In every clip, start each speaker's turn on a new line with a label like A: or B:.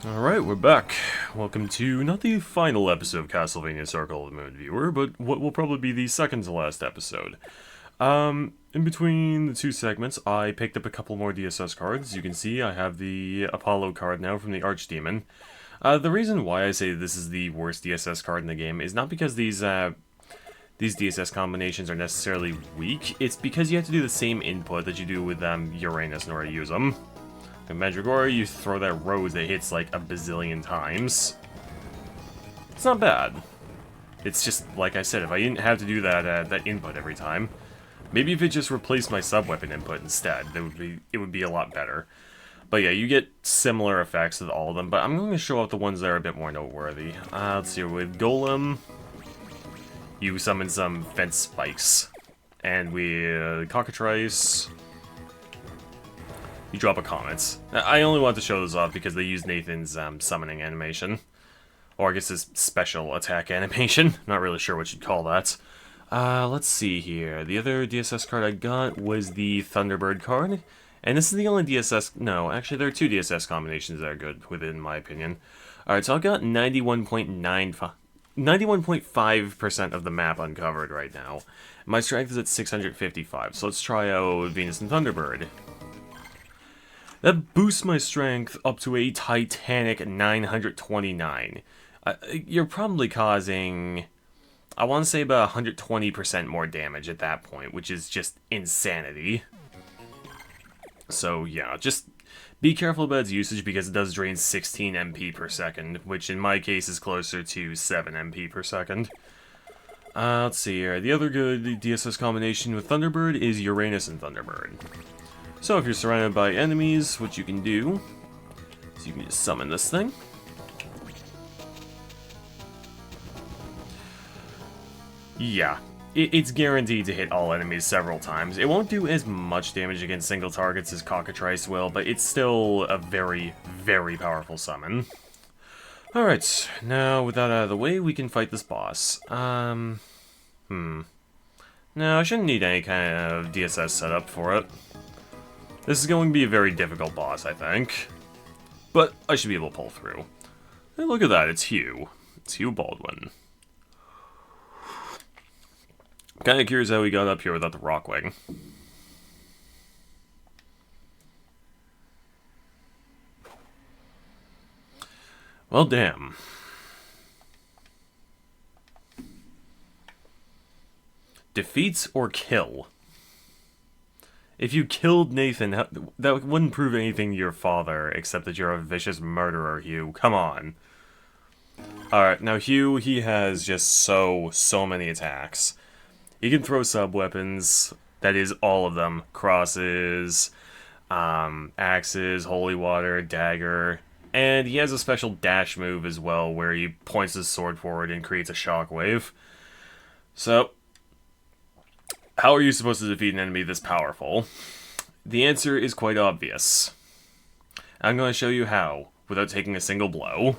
A: Alright, we're back. Welcome to not the final episode of Castlevania Circle of the Moon Viewer, but what will probably be the second to last episode. In between the two segments, I picked up a couple more DSS cards. You can see I have the Apollo card now from the Archdemon. The reason why I say this is the worst DSS card in the game is not because these DSS combinations are necessarily weak, it's because you have to do the same input that you do with Uranus in order to use them. In Mandragora, you throw that rose that hits like a bazillion times. It's not bad. It's just, like I said, if I didn't have to do that input every time, maybe if it just replaced my sub-weapon input instead, it would be a lot better. But yeah, you get similar effects with all of them, but I'm going to show off the ones that are a bit more noteworthy. Let's see, with Golem, you summon some fence spikes. And with Cockatrice, you drop a comet. I only want to show this off because they use Nathan's summoning animation. Or I guess his special attack animation. Not really sure what you'd call that. Let's see here. The other DSS card I got was the Thunderbird card. And this is the only DSS... No, actually there are two DSS combinations that are good, within my opinion. Alright, so I've got 91.5% of the map uncovered right now. My strength is at 655, so let's try out Venus and Thunderbird. That boosts my strength up to a titanic 929. You're probably causing, I want to say about 120% more damage at that point, which is just insanity. So yeah, just be careful about its usage because it does drain 16 MP per second, which in my case is closer to 7 MP per second. Let's see here. The other good DSS combination with Thunderbird is Uranus and Thunderbird. So if you're surrounded by enemies, what you can do is you can just summon this thing. Yeah, it's guaranteed to hit all enemies several times. It won't do as much damage against single targets as Cockatrice will, but it's still a very, very powerful summon. Alright, now with that out of the way, we can fight this boss. No, I shouldn't need any kind of DSS setup for it. This is going to be a very difficult boss, I think. But I should be able to pull through. Hey, look at that, it's Hugh. It's Hugh Baldwin. I'm kind of curious how we got up here without the Rockwing. Well, damn. Defeats or kill? If you killed Nathan, that wouldn't prove anything to your father, except that you're a vicious murderer, Hugh. Come on. Alright, now Hugh, he has just so many attacks. He can throw sub-weapons, that is all of them. Crosses, axes, holy water, dagger, and he has a special dash move as well, where he points his sword forward and creates a shockwave. So, how are you supposed to defeat an enemy this powerful? The answer is quite obvious. I'm going to show you how, without taking a single blow.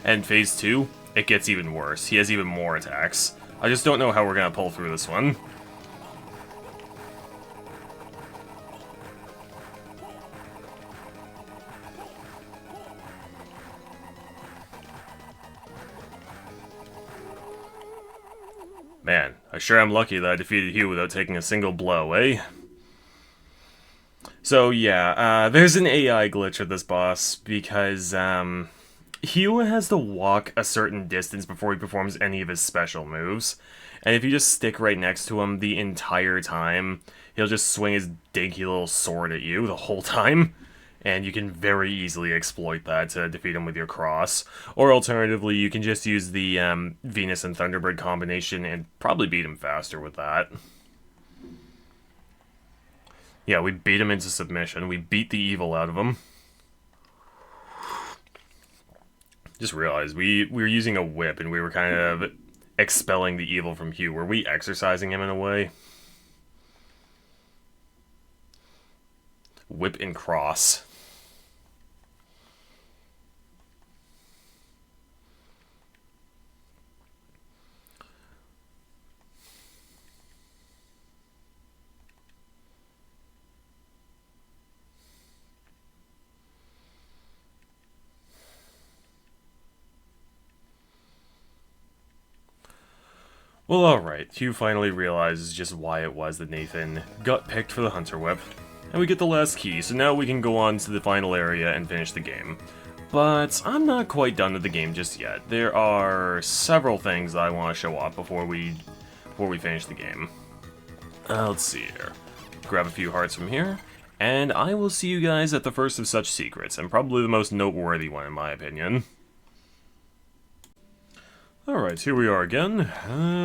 A: And phase 2, it gets even worse. He has even more attacks. I just don't know how we're gonna pull through this one. Man, I sure am lucky that I defeated Hugh without taking a single blow, eh? So yeah, there's an AI glitch with this boss, because, Hugh has to walk a certain distance before he performs any of his special moves. And if you just stick right next to him the entire time, he'll just swing his dinky little sword at you the whole time. And you can very easily exploit that to defeat him with your cross. Or alternatively, you can just use the Venus and Thunderbird combination and probably beat him faster with that. Yeah, we beat him into submission. We beat the evil out of him. Just realized we were using a whip and we were kind of expelling the evil from Hugh. Were we exorcising him in a way? Whip and cross. Well, alright, Hugh finally realizes just why it was that Nathan got picked for the Hunter Whip. And we get the last key, so now we can go on to the final area and finish the game. But I'm not quite done with the game just yet. There are several things that I want to show off before we finish the game. Let's see here. Grab a few hearts from here, and I will see you guys at the first of such secrets, and probably the most noteworthy one in my opinion. Alright, here we are again.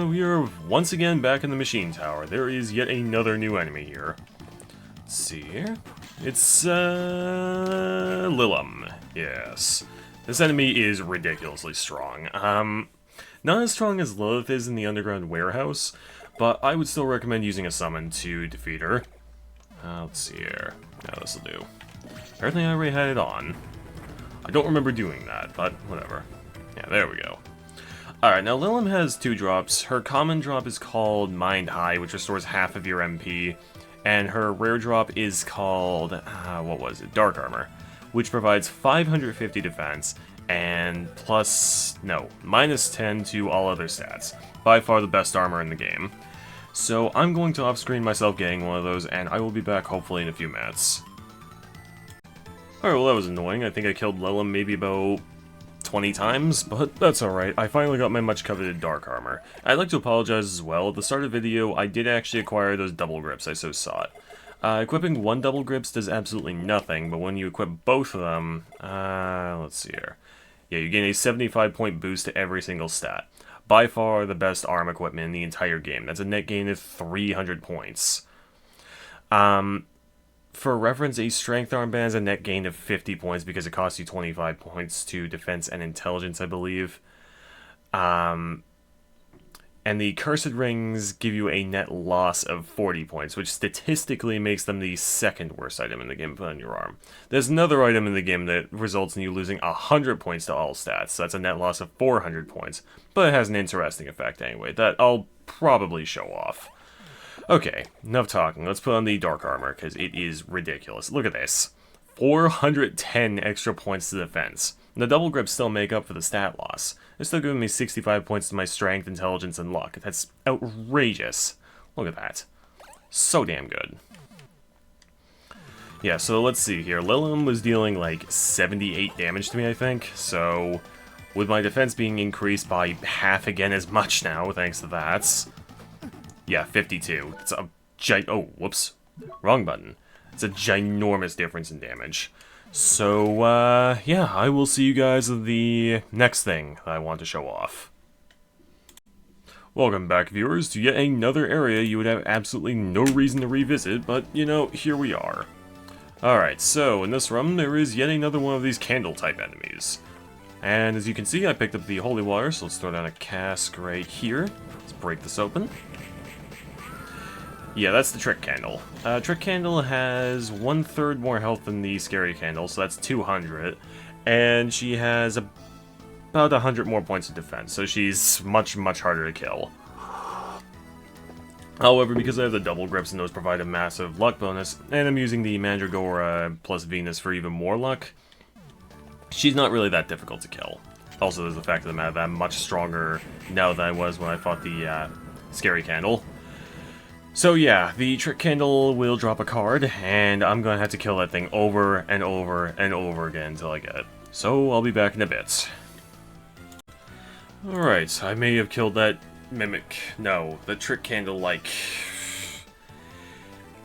A: We are once again back in the machine tower. There is yet another new enemy here. Let's see here. It's, Lillum. Yes. This enemy is ridiculously strong. Not as strong as Lilith is in the underground warehouse, but I would still recommend using a summon to defeat her. Let's see here. Yeah, this'll do. Apparently I already had it on. I don't remember doing that, but whatever. Yeah, there we go. Alright, now Lillum has 2 drops. Her common drop is called Mind High, which restores half of your MP. And her rare drop is called, what was it? Dark Armor, which provides 550 defense and minus 10 to all other stats. By far the best armor in the game. So I'm going to off-screen myself getting one of those, and I will be back hopefully in a few minutes. Alright, well that was annoying. I think I killed Lillum maybe about 20 times, but that's alright. I finally got my much-coveted Dark Armor. I'd like to apologize as well. At the start of the video, I did actually acquire those double grips I so sought. Equipping one double grips does absolutely nothing, but when you equip both of them, let's see here. Yeah, you gain a 75-point boost to every single stat. By far the best arm equipment in the entire game. That's a net gain of 300 points. For reference, a strength armband has a net gain of 50 points because it costs you 25 points to defense and intelligence, I believe. And the cursed rings give you a net loss of 40 points, which statistically makes them the second worst item in the game to put on your arm. There's another item in the game that results in you losing 100 points to all stats, so that's a net loss of 400 points, but it has an interesting effect anyway, that I'll probably show off. Okay, enough talking. Let's put on the Dark Armor, because it is ridiculous. Look at this. 410 extra points to defense. And the double grips still make up for the stat loss. They're still giving me 65 points to my strength, intelligence, and luck. That's outrageous. Look at that. So damn good. Yeah, so let's see here. Lillum was dealing like 78 damage to me, I think. So, with my defense being increased by half again as much now, thanks to that. Yeah, 52. It's a oh, whoops. Wrong button. It's a ginormous difference in damage. So, yeah, I will see you guys at the next thing I want to show off. Welcome back, viewers, to yet another area you would have absolutely no reason to revisit, but, you know, here we are. Alright, so, in this run, there is yet another one of these candle-type enemies. And as you can see, I picked up the holy water, so let's throw down a cask right here. Let's break this open. Yeah, that's the Trick Candle. Trick Candle has 1/3 more health than the Scary Candle, so that's 200. And she has about 100 more points of defense, so she's much, much harder to kill. However, because I have the double grips and those provide a massive luck bonus, and I'm using the Mandragora plus Venus for even more luck, she's not really that difficult to kill. Also, there's the fact of the matter that I'm much stronger now than I was when I fought the Scary Candle. So yeah, the Trick Candle will drop a card, and I'm gonna have to kill that thing over and over and over again until I get it. So I'll be back in a bit. Alright, I may have killed that Mimic. No, the Trick Candle, like...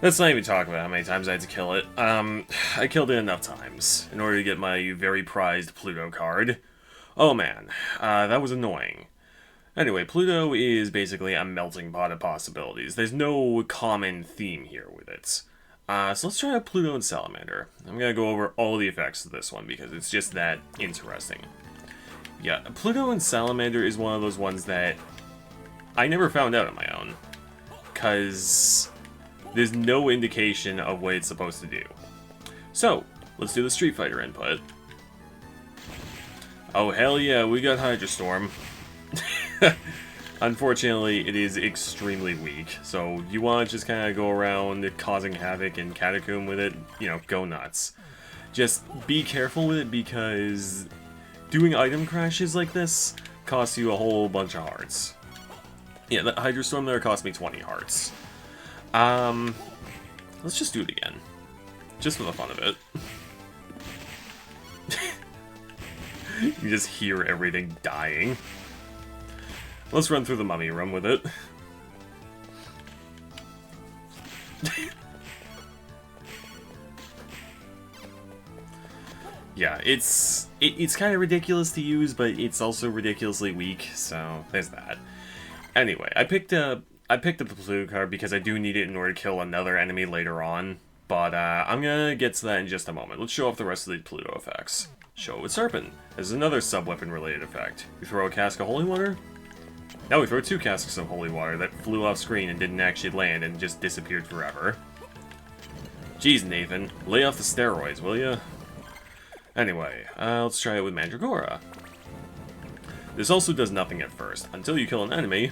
A: Let's not even talk about how many times I had to kill it. I killed it enough times in order to get my very prized Pluto card. Oh man, that was annoying. Anyway, Pluto is basically a melting pot of possibilities. There's no common theme here with it. So let's try out Pluto and Salamander. I'm going to go over all the effects of this one because it's just that interesting. Yeah, Pluto and Salamander is one of those ones that I never found out on my own. Because there's no indication of what it's supposed to do. So, let's do the Street Fighter input. Oh, hell yeah, we got Hydra Storm. Unfortunately, it is extremely weak, so you want to just kind of go around causing havoc and Catacomb with it, you know, go nuts. Just be careful with it because doing item crashes like this costs you a whole bunch of hearts. Yeah, that Hydra Storm there cost me 20 hearts. Let's just do it again. Just for the fun of it. You just hear everything dying. Let's run through the mummy room with it. Yeah, it's kind of ridiculous to use, but it's also ridiculously weak, so there's that. Anyway, I picked up the Pluto card because I do need it in order to kill another enemy later on, but I'm gonna get to that in just a moment. Let's show off the rest of the Pluto effects. Show with Serpent. This is another sub-weapon related effect. You throw a cask of holy water. Now we throw 2 casks of holy water that flew off screen and didn't actually land and just disappeared forever. Jeez, Nathan, lay off the steroids, will ya? Anyway, let's try it with Mandragora. This also does nothing at first, until you kill an enemy.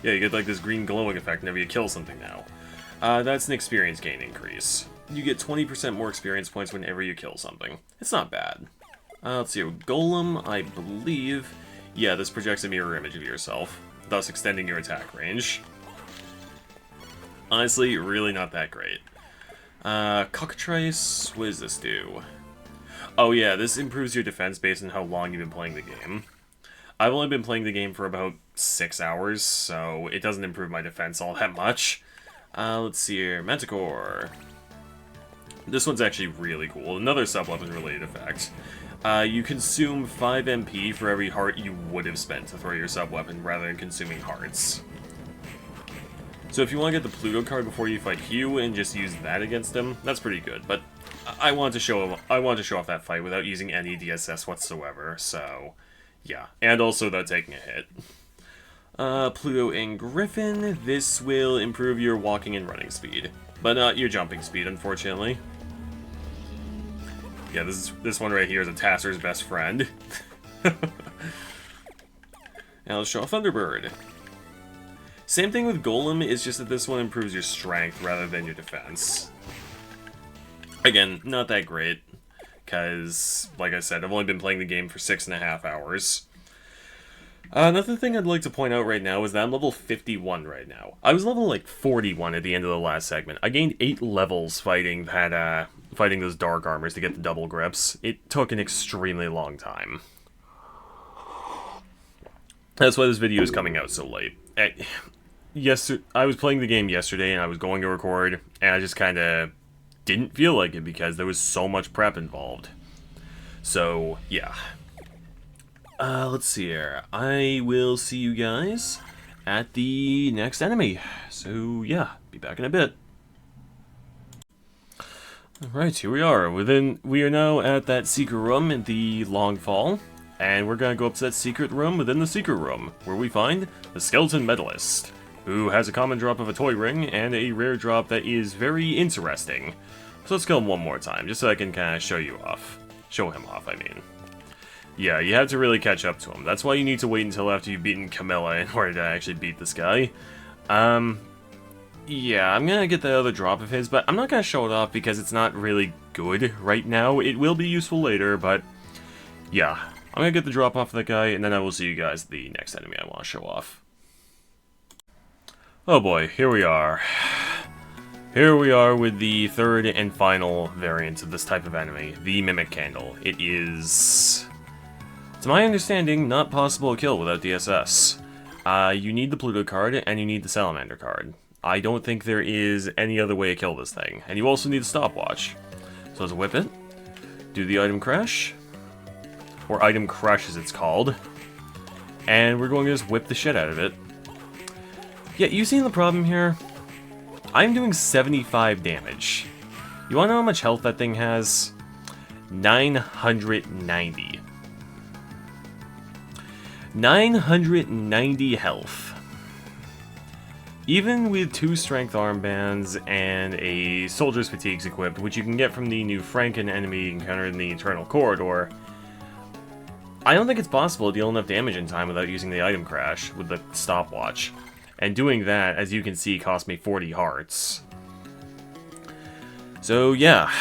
A: Yeah, you get like this green glowing effect whenever you kill something now. That's an experience gain increase. You get 20% more experience points whenever you kill something. It's not bad. Let's see, Golem, I believe... Yeah, this projects a mirror image of yourself, thus extending your attack range. Honestly, really not that great. Cockatrice, what does this do? Oh yeah, this improves your defense based on how long you've been playing the game. I've only been playing the game for about 6 hours, so it doesn't improve my defense all that much. Let's see here, Manticore. This one's actually really cool. Another sub-weapon related effect. You consume 5 MP for every heart you would have spent to throw your sub-weapon, rather than consuming hearts. So if you want to get the Pluto card before you fight Hugh and just use that against him, that's pretty good. But I want to show off that fight without using any DSS whatsoever. So yeah, and also without taking a hit. Pluto and Griffin. This will improve your walking and running speed, but not your jumping speed, unfortunately. Yeah, this one right here is a Tasser's best friend. Now let's show a Thunderbird. Same thing with Golem, it's just that this one improves your strength rather than your defense. Again, not that great, because, like I said, I've only been playing the game for 6.5 hours. Another thing I'd like to point out right now is that I'm level 51 right now. I was level, like, 41 at the end of the last segment. I gained 8 levels fighting that, fighting those dark armors to get the double grips. It took an extremely long time. That's why this video is coming out so late. I was playing the game yesterday and I was going to record, and I just kind of didn't feel like it because there was so much prep involved. So, yeah. Let's see here. I will see you guys at the next enemy. So, yeah, be back in a bit. Alright, here we are. We are now at that secret room in the Long Fall, and we're gonna go up to that secret room within the secret room, where we find the Skeleton Medalist, who has a common drop of a toy ring and a rare drop that is very interesting. So let's kill him one more time, just so I can kind of show him off, I mean. Yeah, you have to really catch up to him. That's why you need to wait until after you've beaten Camilla in order to actually beat this guy. Yeah, I'm gonna get the other drop of his, but I'm not gonna show it off because it's not really good right now. It will be useful later, but yeah. I'm gonna get the drop off of that guy, and then I will see you guys at the next enemy I want to show off. Oh boy, here we are. Here we are with the third and final variant of this type of enemy, the Mimic Candle. It is, to my understanding, not possible to kill without DSS. You need the Pluto card, and you need the Salamander card. I don't think there is any other way to kill this thing. And you also need a stopwatch. So let's whip it. Do the item crash. Or item crush as it's called. And we're going to just whip the shit out of it. Yeah, you seen the problem here? I'm doing 75 damage. You wanna know how much health that thing has? 990. 990 health. even with 2 strength armbands and a soldier's fatigues equipped, which you can get from the new Franken enemy encountered in the Eternal Corridor, I don't think it's possible to deal enough damage in time without using the item crash with the stopwatch. And doing that, as you can see, cost me 40 hearts. So yeah,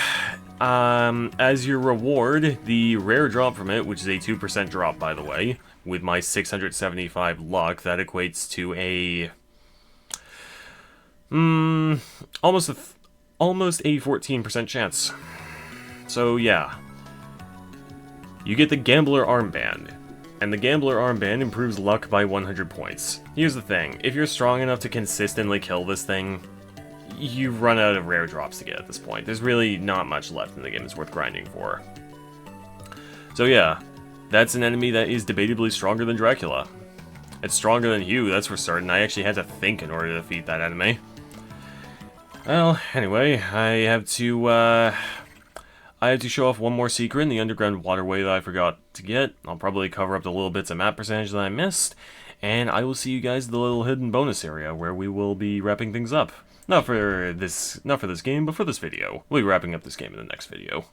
A: as your reward, the rare drop from it, which is a 2% drop by the way, with my 675 luck, that equates to a almost a 14% chance. So yeah, you get the Gambler Armband, and the Gambler Armband improves luck by 100 points. Here's the thing, if you're strong enough to consistently kill this thing, you run out of rare drops to get at this point. There's really not much left in the game that's worth grinding for. So yeah, that's an enemy that is debatably stronger than Dracula. It's stronger than Hugh, that's for certain. I actually had to think in order to defeat that enemy. Well, anyway, I have to show off one more secret in the underground waterway that I forgot to get. I'll probably cover up the little bits of map percentage that I missed, and I will see you guys in the little hidden bonus area where we will be wrapping things up. Not for this game, but for this video. We'll be wrapping up this game in the next video.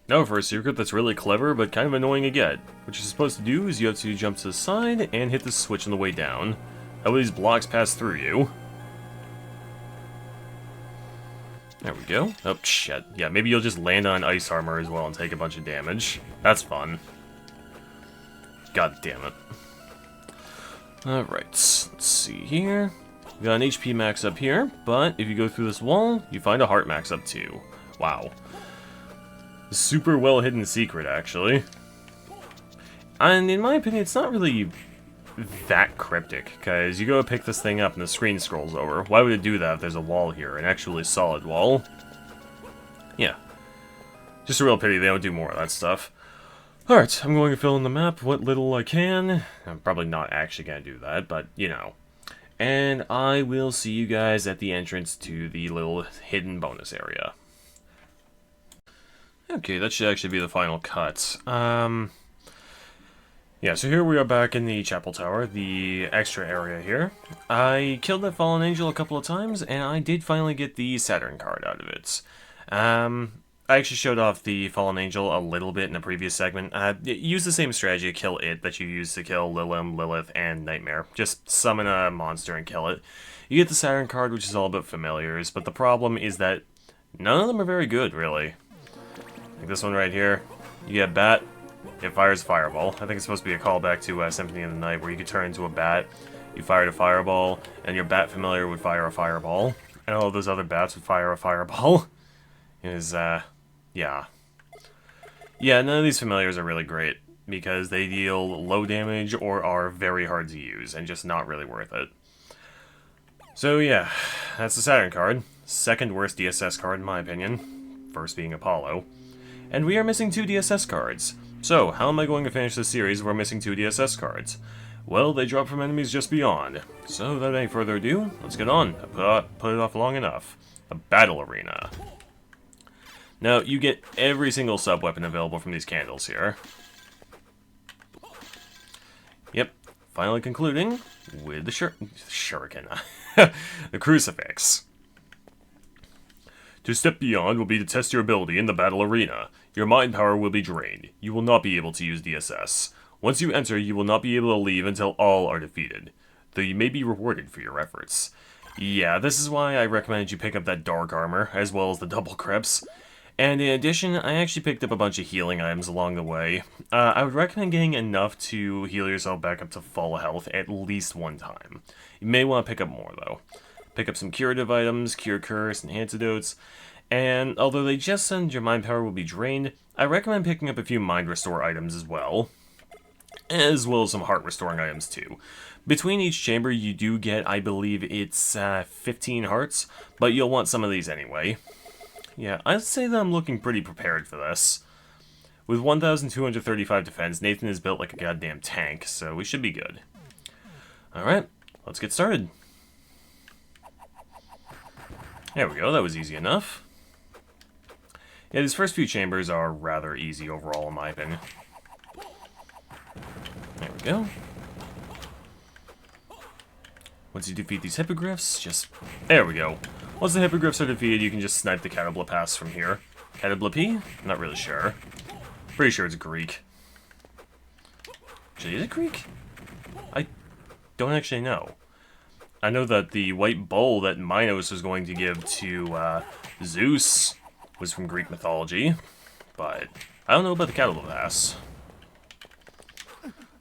A: Now for a secret that's really clever, but kind of annoying to get. What you're supposed to do is you have to jump to the side and hit the switch on the way down. That way these blocks pass through you. There we go. Oh, shit. Yeah, maybe you'll just land on ice armor as well and take a bunch of damage. That's fun. God damn it. Alright, let's see here. We got an HP max up here, but if you go through this wall, you find a heart max up too. Wow. Super well hidden secret, actually. And in my opinion, it's not really that cryptic, because you go pick this thing up and the screen scrolls over. Why would it do that if there's a wall here, an actually solid wall? Yeah. Just a real pity they don't do more of that stuff. Alright, I'm going to fill in the map what little I can. I'm probably not actually going to do that, but, you know. And I will see you guys at the entrance to the little hidden bonus area. Okay, that should actually be the final cut. Yeah, so here we are back in the Chapel Tower, the extra area here. I killed that fallen angel a couple of times, and I did finally get the Saturn card out of it. I actually showed off the fallen angel a little bit in a previous segment. Use the same strategy to kill it that you used to kill Lilim, Lilith, and Nightmare. Just summon a monster and kill it. You get the Saturn card, which is all about familiars, but the problem is that none of them are very good, really. Like this one right here. You get Bat. It fires a fireball. I think it's supposed to be a callback to Symphony of the Night, where you could turn into a bat, you fired a fireball, and your bat familiar would fire a fireball, and all of those other bats would fire a fireball. Yeah. Yeah, none of these familiars are really great, because they deal low damage or are very hard to use, and just not really worth it. So yeah, that's the Saturn card. Second worst DSS card in my opinion, first being Apollo. And we are missing 2 DSS cards. So, how am I going to finish this series if we're missing 2 DSS cards? Well, they drop from enemies just beyond. So, without any further ado, let's get on. I put it off long enough. A battle arena. Now, you get every single sub-weapon available from these candles here. Yep, finally concluding with the shuriken. The crucifix. To step beyond will be to test your ability in the battle arena. Your mind power will be drained. You will not be able to use DSS. Once you enter, you will not be able to leave until all are defeated, though you may be rewarded for your efforts. Yeah, this is why I recommend you pick up that dark armor, as well as the double creps. And in addition, I actually picked up a bunch of healing items along the way. I would recommend getting enough to heal yourself back up to full health at least one time. You may want to pick up more, though. Pick up some curative items, cure curse, and antidotes. And although they just said your mind power will be drained, I recommend picking up a few mind restore items as well as some heart restoring items too. Between each chamber you do get, I believe it's 15 hearts, but you'll want some of these anyway. Yeah, I'd say that I'm looking pretty prepared for this. With 1,235 defense, Nathan is built like a goddamn tank, so we should be good. Alright, let's get started. There we go, that was easy enough. Yeah, these first few chambers are rather easy overall, in my opinion. There we go. Once you defeat these hippogriffs, just... There we go. Once the hippogriffs are defeated, you can just snipe the Catoblepas from here. Catoblepi? Not really sure. Pretty sure it's Greek. Actually, is it Greek? I don't actually know. I know that the white bowl that Minos was going to give to Zeus was from Greek mythology, but I don't know about the Catoblepas.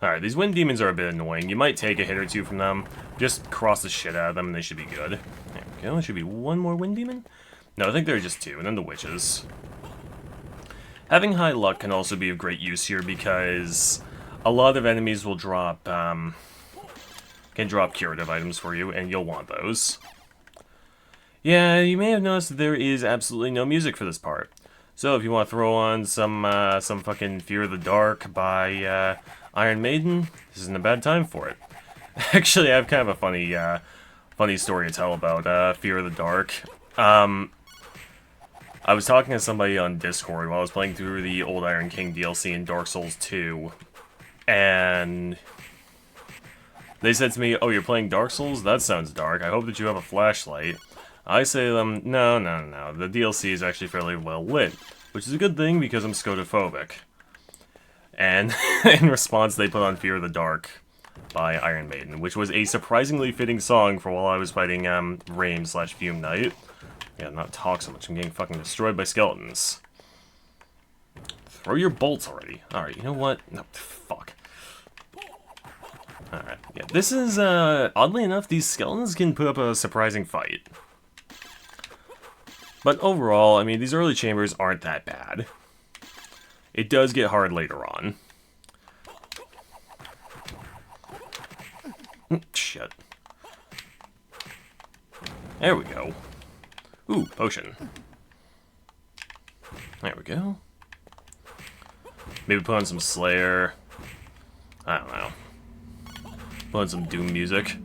A: Alright, these wind demons are a bit annoying. You might take a hit or two from them. Just cross the shit out of them and they should be good. There we go. There should be one more wind demon? No, I think there are just two, and then the witches. Having high luck can also be of great use here because a lot of enemies will drop, can drop curative items for you, and you'll want those. Yeah, you may have noticed that there is absolutely no music for this part. So if you want to throw on some fucking Fear of the Dark by, Iron Maiden, this isn't a bad time for it. Actually, I have kind of a funny story to tell about, Fear of the Dark. I was talking to somebody on Discord while I was playing through the Old Iron King DLC in Dark Souls 2, and they said to me, "Oh, you're playing Dark Souls? That sounds dark. I hope that you have a flashlight." I say to them, no, the DLC is actually fairly well lit, which is a good thing because I'm scotophobic. And in response, they put on Fear of the Dark by Iron Maiden, which was a surprisingly fitting song for while I was fighting Rame/Fume Knight. Yeah, not talk so much. I'm getting fucking destroyed by skeletons. Throw your bolts already. Alright, you know what? No, fuck. Alright, yeah, this is, oddly enough, these skeletons can put up a surprising fight. But overall, I mean, these early chambers aren't that bad. It does get hard later on. Shit. There we go. Ooh, potion. There we go. Maybe put on some Slayer. I don't know. Put on some Doom music.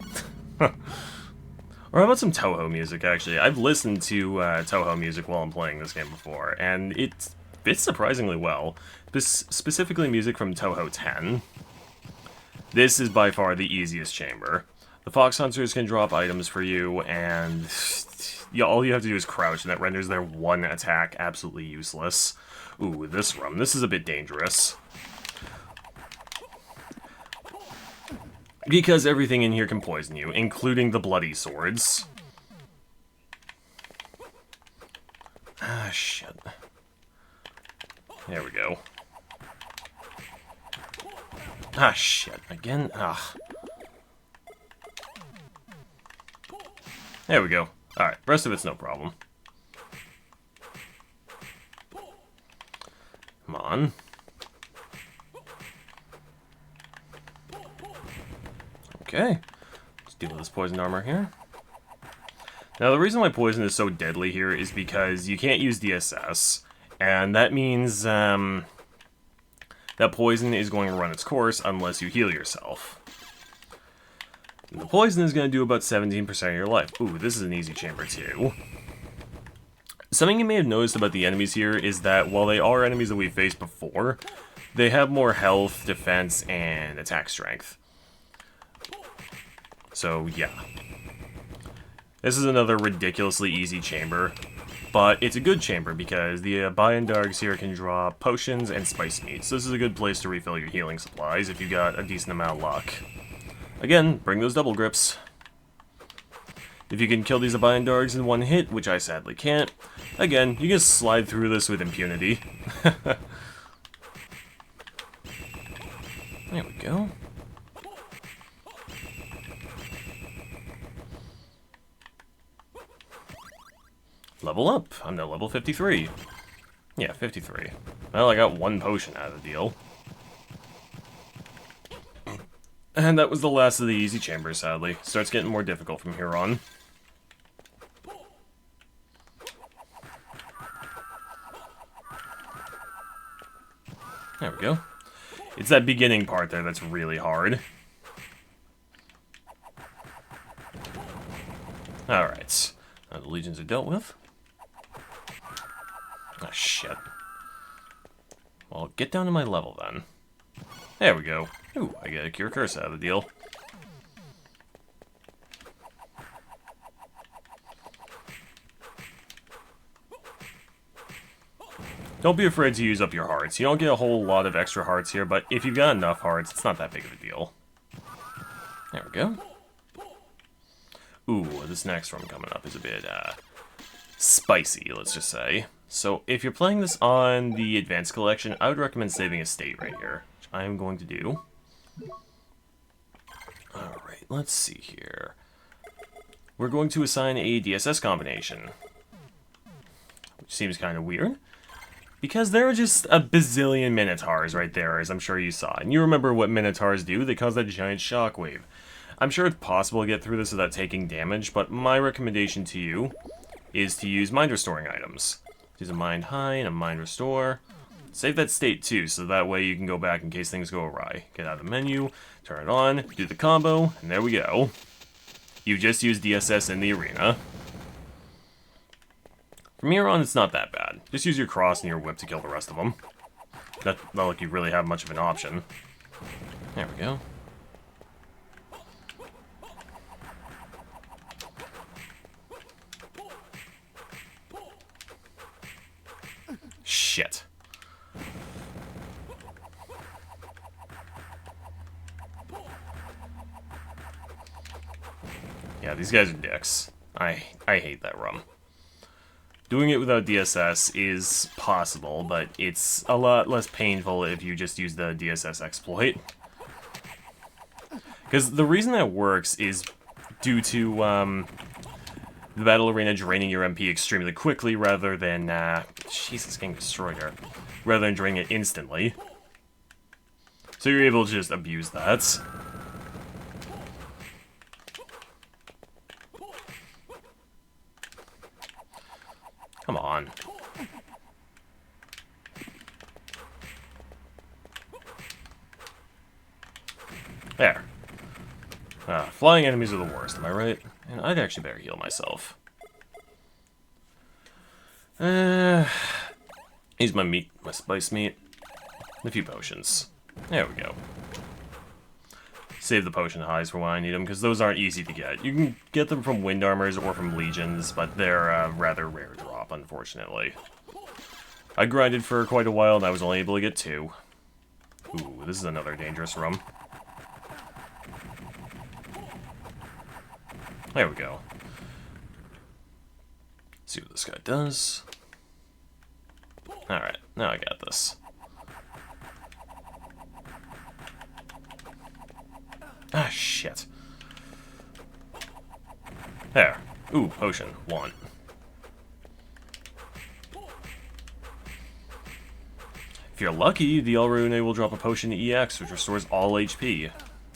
A: Or how about some Toho music, actually? I've listened to Toho music while I'm playing this game before, and it fits surprisingly well. Specifically music from Toho 10. This is by far the easiest chamber. The Fox Hunters can drop items for you, and yeah, all you have to do is crouch, and that renders their one attack absolutely useless. Ooh, this rum. This is a bit dangerous. Because everything in here can poison you, including the bloody swords. Ah, shit. There we go. Ah, shit. Again? Ah. There we go. Alright, rest of it's no problem. Come on. Okay. Let's deal with this poisoned armor here. Now, the reason why poison is so deadly here is because you can't use DSS, and that means, that poison is going to run its course unless you heal yourself. And the poison is going to do about 17% of your life. Ooh, this is an easy chamber too. Something you may have noticed about the enemies here is that while they are enemies that we've faced before, they have more health, defense, and attack strength. So, yeah. This is another ridiculously easy chamber, but it's a good chamber because the Bayandargs here can draw potions and spice meat, so this is a good place to refill your healing supplies if you got a decent amount of luck. Again, bring those double grips. If you can kill these Bayandargs in one hit, which I sadly can't, again, you can slide through this with impunity. There we go. Level up. I'm now level 53. Yeah, 53. Well, I got one potion out of the deal. And that was the last of the easy chambers, sadly. Starts getting more difficult from here on. There we go. It's that beginning part there that's really hard. Alright. Now the legions are dealt with. Ah, shit. Well, get down to my level, then. There we go. Ooh, I get a Cure Curse out of the deal. Don't be afraid to use up your hearts. You don't get a whole lot of extra hearts here, but if you've got enough hearts, it's not that big of a deal. There we go. Ooh, this next one coming up is a bit, spicy, let's just say. So, if you're playing this on the Advanced Collection, I would recommend saving a state right here, which I am going to do. Alright, let's see here. We're going to assign a DSS combination, which seems kind of weird. Because there are just a bazillion Minotaurs right there, as I'm sure you saw. And you remember what Minotaurs do, they cause that giant shockwave. I'm sure it's possible to get through this without taking damage, but my recommendation to you is to use mind restoring items. Use a mind high and a mind restore. Save that state too, so that way you can go back in case things go awry. Get out of the menu, turn it on, do the combo, and there we go. You just used DSS in the arena. From here on, it's not that bad. Just use your cross and your whip to kill the rest of them. Not like you really have much of an option. There we go. Shit. Yeah, these guys are dicks. I hate that rum. Doing it without DSS is possible, but it's a lot less painful if you just use the DSS exploit. Because the reason that works is due to the battle arena draining your MP extremely quickly rather than... Jesus, getting destroyed here. Rather than draining it instantly. So you're able to just abuse that. Come on. There. Flying enemies are the worst, am I right? And I'd actually better heal myself. Use my meat, my spice meat, and a few potions. There we go. Save the potion highs for when I need them, because those aren't easy to get. You can get them from wind armors or from legions, but they're a rather rare drop, unfortunately. I grinded for quite a while, and I was only able to get 2. Ooh, this is another dangerous room. There we go. See what this guy does. Alright, now I got this. Ah, shit. There. Ooh, potion. 1. If you're lucky, the El Rune will drop a potion EX, which restores all HP.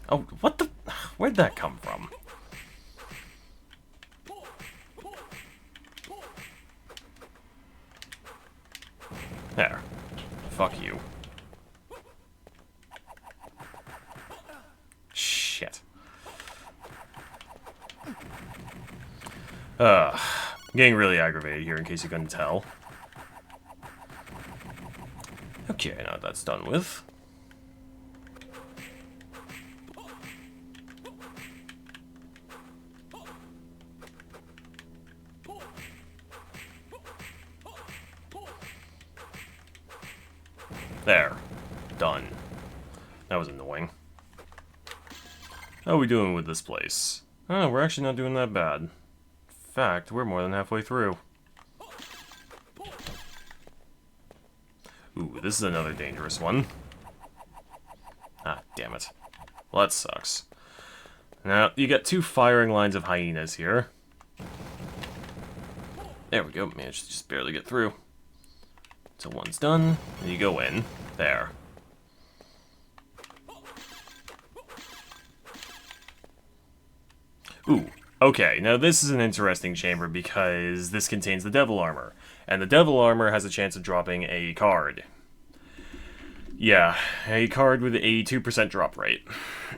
A: Oh, what the... Where'd that come from? There. Fuck you. Shit. I'm getting really aggravated here in case you couldn't tell. Okay, now that's done with. There. Done. That was annoying. How are we doing with this place? Oh, we're actually not doing that bad. In fact, we're more than halfway through. Ooh, this is another dangerous one. Ah, damn it. Well, that sucks. Now, you got 2 firing lines of hyenas here. There we go, managed to just barely get through. So one's done, and you go in. There. Ooh, okay, now this is an interesting chamber because this contains the Devil Armor, and the Devil Armor has a chance of dropping a card. Yeah, a card with an 82% drop rate.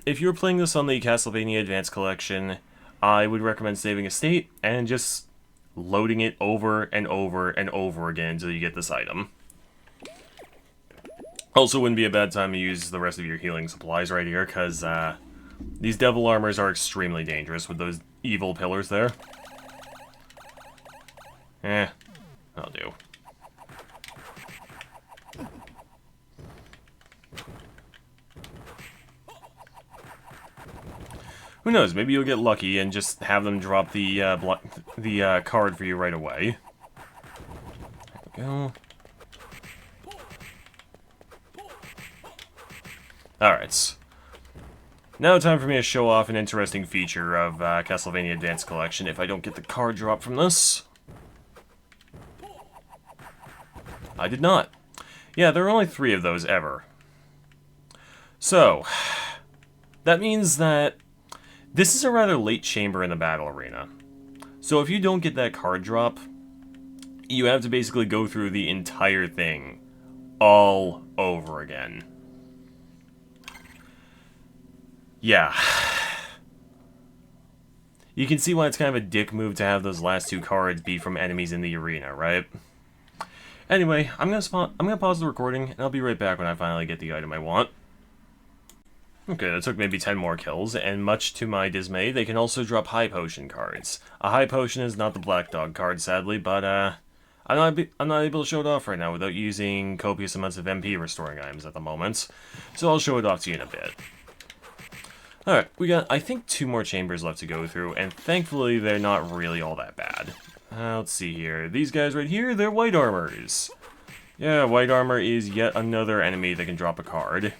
A: If you're playing this on the Castlevania Advanced Collection, I would recommend saving a state and just loading it over and over and over again until you get this item. Also, wouldn't be a bad time to use the rest of your healing supplies right here, because these Devil Armors are extremely dangerous with those evil pillars there. That'll do. Who knows, maybe you'll get lucky and just have them drop the card for you right away. There we go. Alright. Now time for me to show off an interesting feature of Castlevania Advance Collection if I don't get the card drop from this. I did not. Yeah, there are only 3 of those ever. So, that means that this is a rather late chamber in the battle arena. So if you don't get that card drop, you have to basically go through the entire thing all over again. Yeah. You can see why it's kind of a dick move to have those last 2 cards be from enemies in the arena, right? Anyway, I'm gonna pause the recording, and I'll be right back when I finally get the item I want. Okay, that took maybe 10 more kills, and much to my dismay, they can also drop high potion cards. A high potion is not the black dog card, sadly, but I'm not able to show it off right now without using copious amounts of MP restoring items at the moment, so I'll show it off to you in a bit. Alright, we got, I think, 2 more chambers left to go through, and thankfully they're not really all that bad. Let's see here. These guys right here, they're white armors. Yeah, white armor is yet another enemy that can drop a card.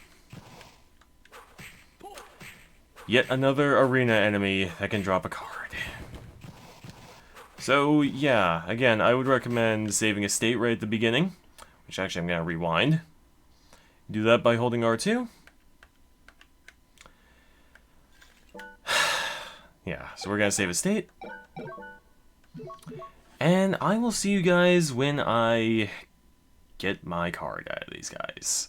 A: Yet another arena enemy that can drop a card. So, yeah, again, I would recommend saving a state right at the beginning, which actually I'm going to rewind. Do that by holding R2. Yeah, so we're going to save a state. And I will see you guys when I get my card out of these guys.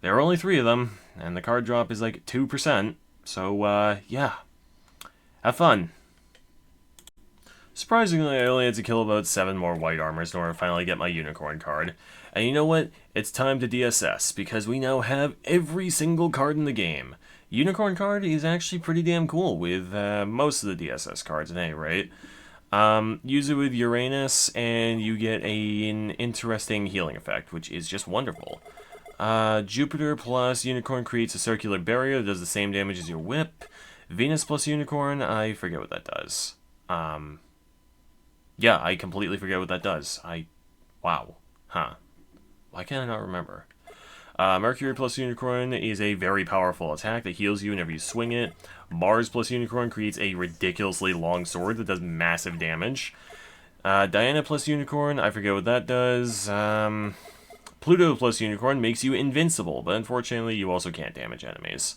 A: There are only 3 of them, and the card drop is like 2%. So, yeah. Have fun. Surprisingly, I only had to kill about 7 more white armors in order to finally get my unicorn card. And you know what? It's time to DSS, because we now have every single card in the game. Unicorn card is actually pretty damn cool with most of the DSS cards at any rate. Use it with Uranus, and you get an interesting healing effect, which is just wonderful. Jupiter plus Unicorn creates a circular barrier that does the same damage as your whip. Venus plus Unicorn, I forget what that does. Yeah, I completely forget what that does. Wow. Huh. Why can I not remember? Mercury plus Unicorn is a very powerful attack that heals you whenever you swing it. Mars plus Unicorn creates a ridiculously long sword that does massive damage. Diana plus Unicorn, I forget what that does. Pluto plus Unicorn makes you invincible, but unfortunately you also can't damage enemies.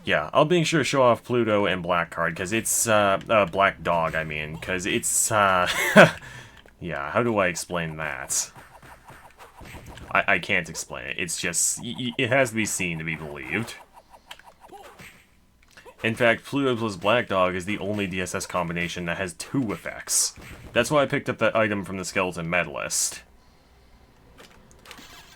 A: Yeah, I'll make sure to show off Pluto and Black card, because it's, Black Dog, I mean, because it's, yeah, how do I explain that? I can't explain it. It's just, it has to be seen to be believed. In fact, Pluto plus Black Dog is the only DSS combination that has 2 effects. That's why I picked up that item from the Skeleton Medalist.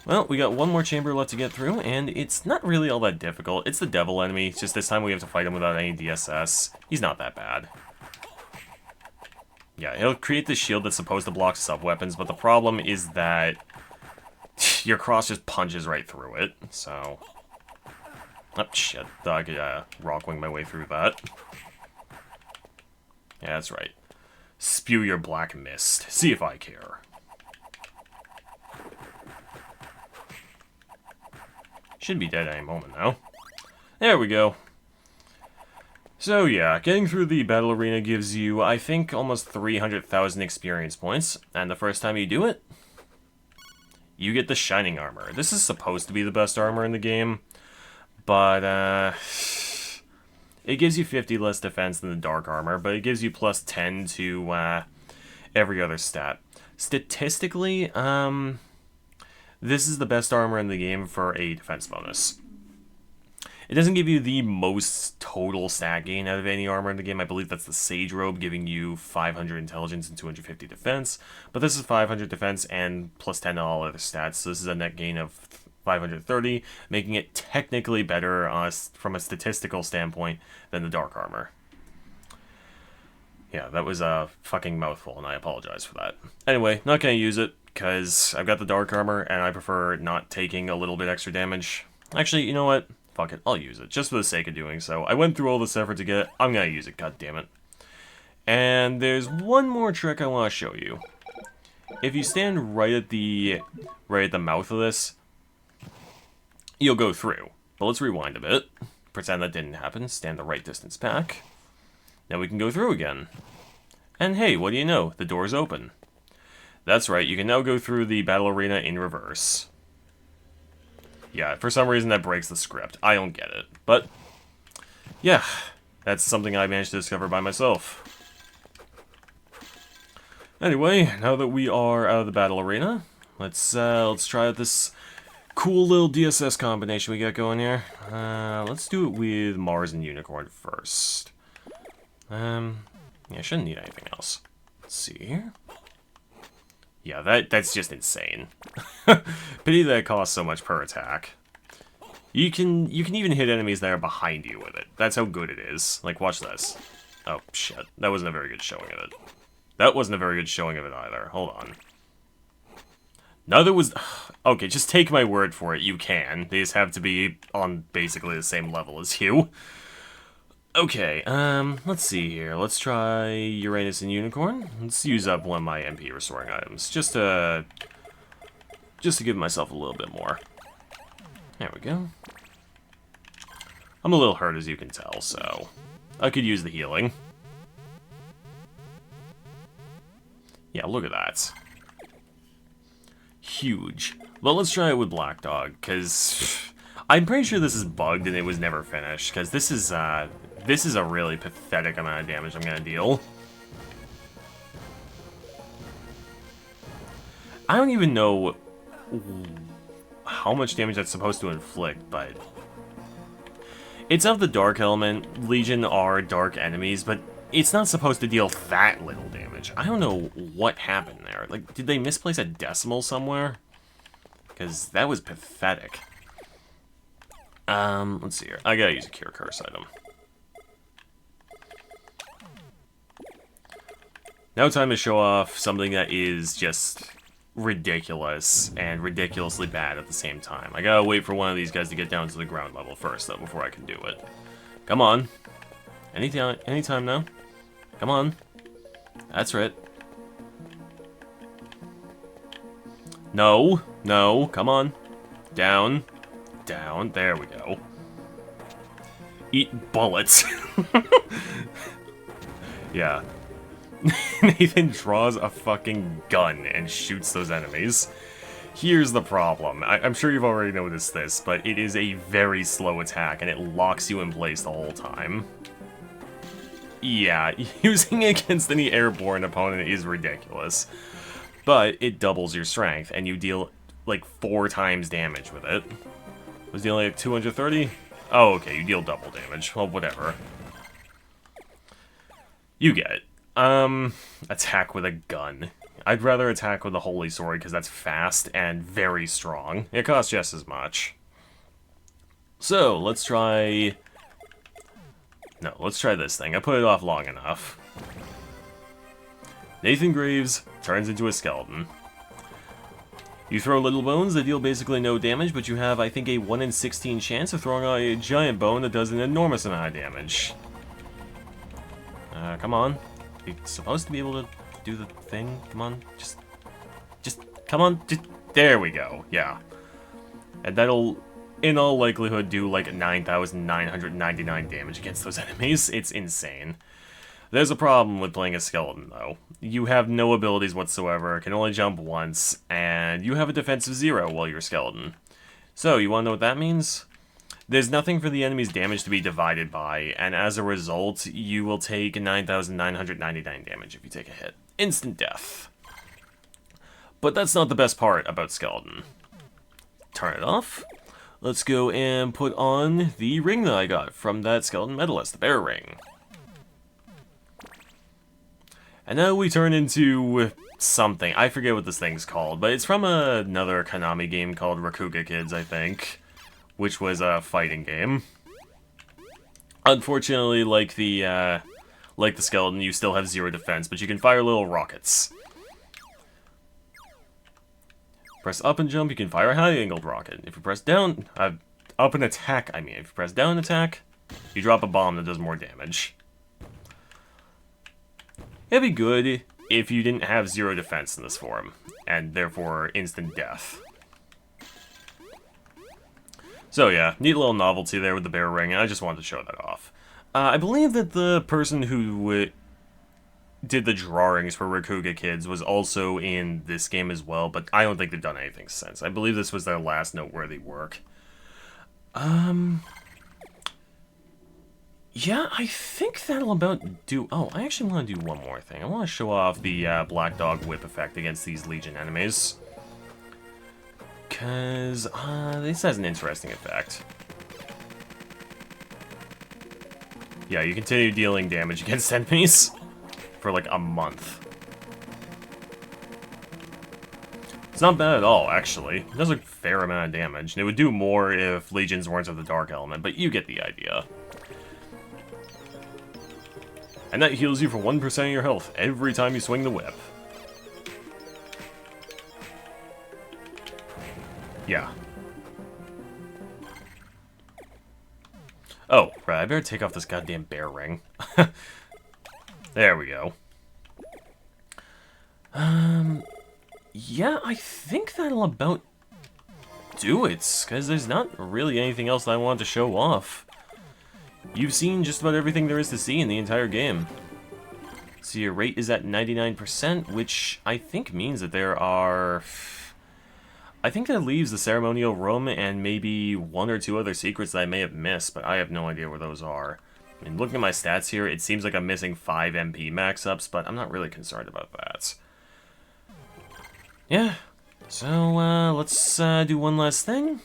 A: Well, we got 1 more chamber left to get through, and it's not really all that difficult. It's the devil enemy, it's just this time we have to fight him without any DSS. He's not that bad. Yeah, he'll create this shield that's supposed to block sub-weapons, but the problem is that your cross just punches right through it, so... Oh, shit. Thought I could, rock-wing my way through that. Yeah, that's right. Spew your black mist. See if I care. Should be dead any moment now. There we go. So yeah, getting through the battle arena gives you, I think, almost 300,000 experience points, and the first time you do it, you get the Shining Armor. This is supposed to be the best armor in the game, but, it gives you 50 less defense than the Dark Armor, but it gives you plus 10 to, every other stat. Statistically, this is the best armor in the game for a defense bonus. It doesn't give you the most total stat gain out of any armor in the game. I believe that's the Sage Robe, giving you 500 intelligence and 250 defense. But this is 500 defense and plus 10 on all other stats, so this is a net gain of 530, making it technically better from a statistical standpoint than the Dark Armor. Yeah, that was a fucking mouthful, and I apologize for that. Anyway, not gonna use it, because I've got the Dark Armor, and I prefer not taking a little bit extra damage. Actually, you know what? fuck it, I'll use it, just for the sake of doing so. I went through all this effort to get it, I'm gonna use it, god damn it. And there's one more trick I want to show you. If you stand right at the mouth of this, you'll go through. But let's rewind a bit. Pretend that didn't happen. Stand the right distance back. Now we can go through again. And hey, what do you know? The door's open. That's right, you can now go through the battle arena in reverse. Yeah, for some reason that breaks the script. I don't get it. But, yeah, that's something I managed to discover by myself. Anyway, now that we are out of the battle arena, let's try out this cool little DSS combination we got going here. Let's do it with Mars and Unicorn first. Yeah, I shouldn't need anything else. Let's see here. Yeah, that's just insane. Pity that it costs so much per attack. You can even hit enemies that are behind you with it. That's how good it is. Like, watch this. Oh, shit. That wasn't a very good showing of it. That wasn't a very good showing of it either. Hold on. Neither was... Okay, just take my word for it. You can. They just have to be on basically the same level as you. Okay, let's see here. Let's try Uranus and Unicorn. Let's use up one of my MP restoring items. Just to give myself a little bit more. There we go. I'm a little hurt, as you can tell, so I could use the healing. Yeah, look at that. Huge. Well, let's try it with Black Dog, because I'm pretty sure this is bugged and it was never finished, because this is a really pathetic amount of damage I'm going to deal. I don't even know how much damage that's supposed to inflict, but it's of the dark element. Legion are dark enemies, but it's not supposed to deal that little damage. I don't know what happened there. Like, did they misplace a decimal somewhere? Because that was pathetic. Let's see here. I gotta use a Cure Curse item. Now time to show off something that is just ridiculous and ridiculously bad at the same time. I gotta wait for one of these guys to get down to the ground level first, though, before I can do it. Come on. Anytime now. Come on. That's right. No. No. Come on. Down. Down. There we go. Eat bullets. Yeah. Nathan draws a fucking gun and shoots those enemies. Here's the problem. I'm sure you've already noticed this, but it is a very slow attack, and it locks you in place the whole time. Yeah, using it against any airborne opponent is ridiculous. But it doubles your strength, and you deal, like, 4 times damage with it. Was dealing like 230? Oh, okay, you deal double damage. Well, whatever. You get it. Attack with a gun. I'd rather attack with a Holy Sword, because that's fast and very strong. It costs just as much. So, let's try... No, let's try this thing. I put it off long enough. Nathan Graves turns into a skeleton. You throw little bones that deal basically no damage, but you have, I think, a 1 in 16 chance of throwing out a giant bone that does an enormous amount of damage. Come on. You're supposed to be able to do the thing. Come on. Just, come on. There we go. Yeah. And that'll, in all likelihood, do like 9,999 damage against those enemies. It's insane. There's a problem with playing a skeleton, though. You have no abilities whatsoever, can only jump once, and you have a defense of 0 while you're a skeleton. So, you want to know what that means? There's nothing for the enemy's damage to be divided by, and as a result, you will take 9,999 damage if you take a hit. Instant death. But that's not the best part about skeleton. Turn it off. Let's go and put on the ring that I got from that skeleton medalist, the bear ring. And now we turn into something. I forget what this thing's called, but it's from another Konami game called Rakuga Kids, I think, which was a fighting game. Unfortunately, like the skeleton, you still have 0 defense, but you can fire little rockets. Press up and jump, you can fire a high-angled rocket. If you press down, up an attack, I mean, if you press down an attack, you drop a bomb that does more damage. It'd be good if you didn't have 0 defense in this form, and therefore instant death. So yeah, neat little novelty there with the bear ring, and I just wanted to show that off. I believe that the person who did the drawings for Rakuga Kids was also in this game as well, but I don't think they've done anything since. I believe this was their last noteworthy work. Yeah, I think that'll about do... Oh, I actually want to do one more thing. I want to show off the Black Dog Whip effect against these Legion enemies. Because this has an interesting effect. Yeah, you continue dealing damage against enemies for like a month. It's not bad at all, actually. It does a fair amount of damage, and it would do more if Legions weren't of the Dark Element, but you get the idea. And that heals you for 1% of your health every time you swing the whip. Yeah. Oh, right, I better take off this goddamn bear ring. There we go. Yeah, I think that'll about do it, because there's not really anything else that I wanted to show off. You've seen just about everything there is to see in the entire game. So your rate is at 99%, which I think means that there are... I think that leaves the ceremonial room and maybe 1 or 2 other secrets that I may have missed, but I have no idea where those are. I mean, looking at my stats here, it seems like I'm missing 5 MP max-ups, but I'm not really concerned about that. Yeah, so let's do one last thing.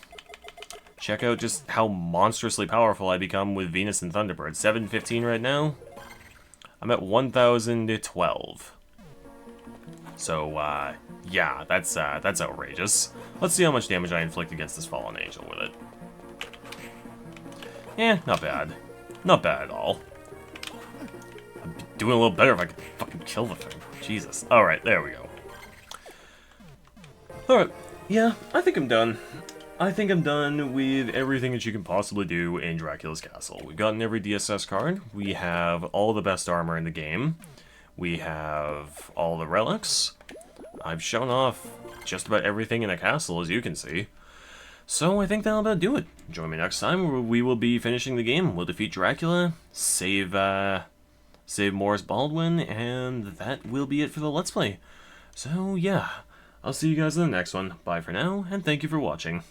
A: Check out just how monstrously powerful I become with Venus and Thunderbird. 715 right now. I'm at 1012. So, yeah, that's outrageous. Let's see how much damage I inflict against this fallen angel with it. Eh, not bad. Not bad at all. I'd be doing a little better if I could fucking kill the thing. Jesus. Alright, there we go. Alright, yeah, I think I'm done. I think I'm done with everything that you can possibly do in Dracula's Castle. We've gotten every DSS card. We have all the best armor in the game. We have all the relics. I've shown off just about everything in the castle, as you can see. So I think that'll about do it. Join me next time where we will be finishing the game. We'll defeat Dracula, save Morris Baldwin, and that will be it for the Let's Play. So yeah, I'll see you guys in the next one. Bye for now, and thank you for watching.